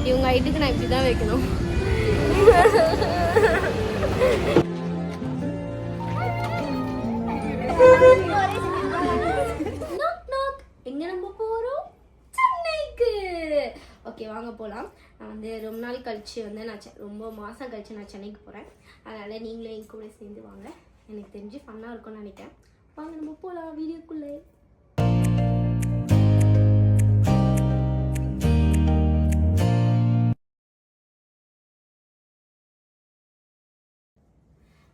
இவங்க ஹைட்டுக்கு நான் இப்படி தான் வைக்கணும். எங்கே நம்ம போகிறோம்? சென்னைக்கு. ஓகே வாங்க போகலாம். நான் வந்து ரொம்ப நாள் கழிச்சு வந்து ரொம்ப மாதம் கழிச்சு நான் சென்னைக்கு போகிறேன். அதனால் நீங்களும் என் கூட சேர்ந்து வாங்க. எனக்கு தெரிஞ்சு ஃபன்னாக இருக்கும்னு நினைக்கிறேன். வாங்க நம்ம போகலாம் வீடியோக்குள்ளே.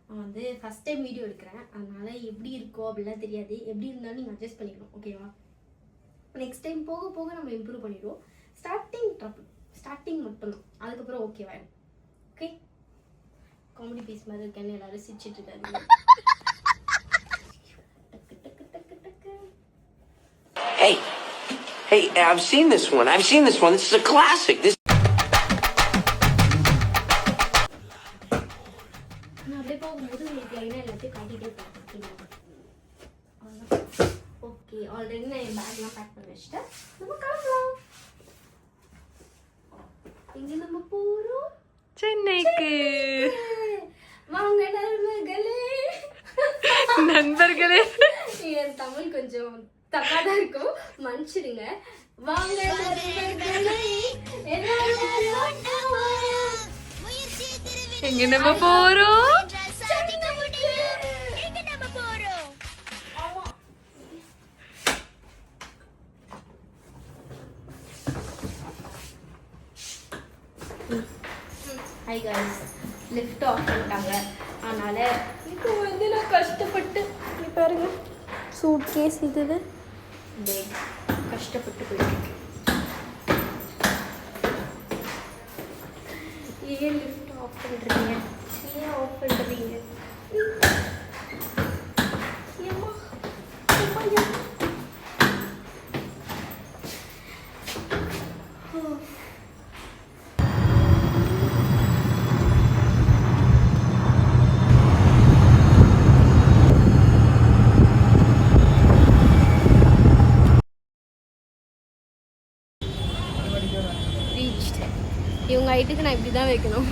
நான் வந்து ஃபஸ்ட் டைம் வீடியோ எடுக்கிறேன். அதனால் எப்படி இருக்கோ அப்படிலாம் தெரியாது. எப்படி இருந்தாலும் நீங்கள் அட்ஜஸ்ட் பண்ணிக்கணும், ஓகேவா? நெக்ஸ்ட் டைம் போக போக நம்ம இம்ப்ரூவ் பண்ணிடுவோம். ஸ்டார்டிங் மட்டும்தான், அதுக்கப்புறம் ஓகேவா? ஓகே, காமெடி பீஸ் மாதிரி இருக்கேன்னு எல்லாரும் சிரிச்சிட்டு இருக்காங்க. Hey, I've seen this one. This is a classic. நான் அப்படியே போகும்போது உங்களுக்கு லைனாக எல்லாத்தையும் காட்டிகிட்டே போகிறேன். ஓகே, ஆல்ரெடி நான் என் பேக்லாம் பேக் பண்ணி வச்சுட்டேன். நம்ம கிளம்பலாம். எங்கே நம்ம போகிறோம்? சென்னைக்கு. வாங்க நண்பர்களே. என் தமிழ் கொஞ்சம் தப்பா தான் இருக்கும், மன்னிச்சிடுங்க. வாங்க எங்க நம்ம போறோம்? ஹை கைஸ், லிஃப்ட் ஆஃப் பண்ணிட்டாங்க. அதனால இப்போ வந்து நான் கஷ்டப்பட்டு பாருங்க, சூட் கேஸ் இது கஷ்டப்பட்டு போயிட்டு. ஏன் லிஃப்ட் ஆஃப் பண்ணுறீங்க? ஏன் ஆஃப் பண்ணுறீங்க? இவங்க ஹைட்டுக்கு நான் இப்படி தான் வைக்கணும்,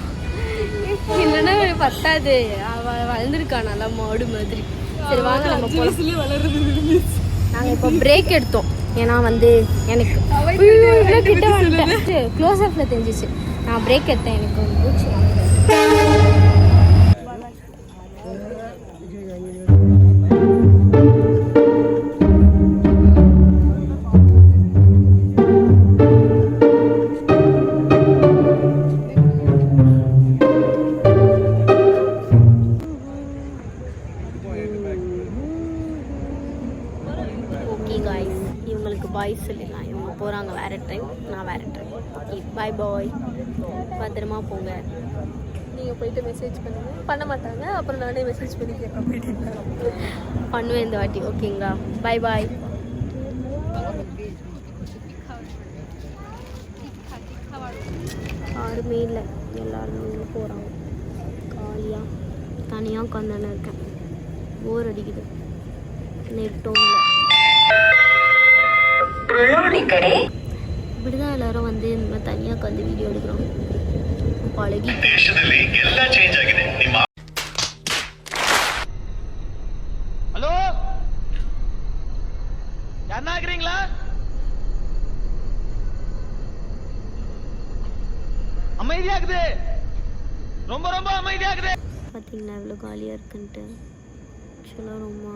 இல்லைன்னா பத்தாது. அவள் வளர்ந்துருக்கா நல்லா மாடு மாதிரி. சரி வாங்க நம்ம போகலாம். நாங்கள் இப்போ பிரேக் எடுத்தோம், ஏன்னா வந்து எனக்கு கிட்ட வந்துட்டு க்ளோஸ் அப்பில் தெரிஞ்சிச்சு. நான் பிரேக் எடுத்தேன், எனக்கு ஒரு பூச்சி பாய் சொல்லிடலாம். இவங்க போகிறாங்க வேறு ட்ரெயின், நான் வேறு ட்ரெயின். ஓகே பாய் பாய், பத்திரமா போங்க. நீங்கள் போயிட்டு மெசேஜ் பண்ண மாட்டாங்க, அப்புறம் நானே மெசேஜ் பண்ணி கேட்க போயிட்டு பண்ணுவேன் இந்த வாட்டி. ஓகேங்களா, பாய் பாய். யாருமே இல்லை, எல்லாருமே போகிறாங்க. காலியாக தனியாக உட்காந்துன்னு இருக்கேன், போர் அடிக்குது, நெட்டும் இல்லை. இப்படிதான் எல்லாரும் வந்து இந்த மாதிரி தனியாக உட்காந்து வீடியோ எடுக்கிறோம். பழகி ஹலோ, யாருன்னா இருக்கிறீங்களா? அமைதியாக்குது, ரொம்ப ரொம்ப அமைதியாக்குது. பார்த்தீங்களா எவ்வளோ காலியாக இருக்குன்ட்டு. ஆக்சுவலாக ரொம்ப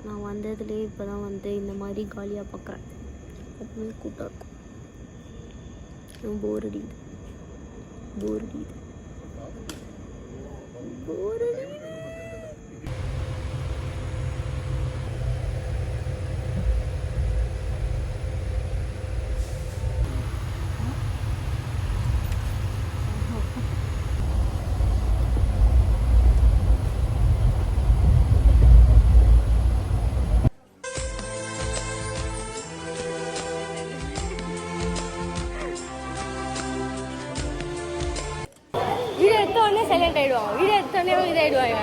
நான் வந்ததுலேயே இப்போ தான் வந்து இந்த மாதிரி காலியாக பார்க்குறேன். எப்பவுமே கூட்டம் இருக்கும். போர் அடிக்குது. சைலண்ட் ஆகிடுவாங்க, வீடியோ எடுத்தோடனே இதாகிடுவாங்க.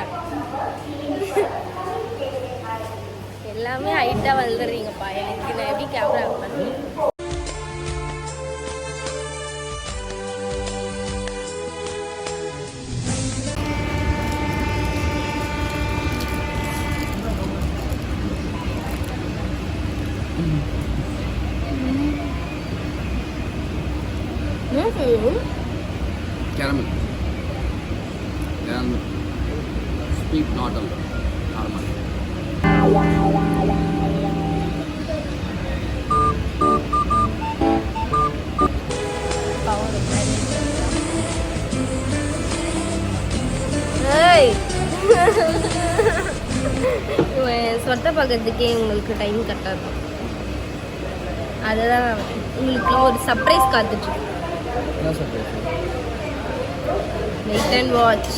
எல்லாமே ஹைட்டாக வளர்ந்துடுறீங்கப்பா. எனக்கு நான் எப்படி கேமரா பண்ணி Caramel. And sweet, not a lot. Normal. ஏய் இவன் சொத்தை பார்க்கறதுக்கே உங்களுக்கு டைம் கரெக்டாக இருக்கும். அதுதான் உங்களுக்கு ஒரு சர்ப்ரைஸ் காத்துட்டு என்ன surprise? Wait and watch.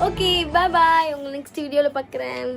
Okay, bye bye. உங்களை நெக்ஸ்ட் வீடியோவில் பார்க்குறேன்.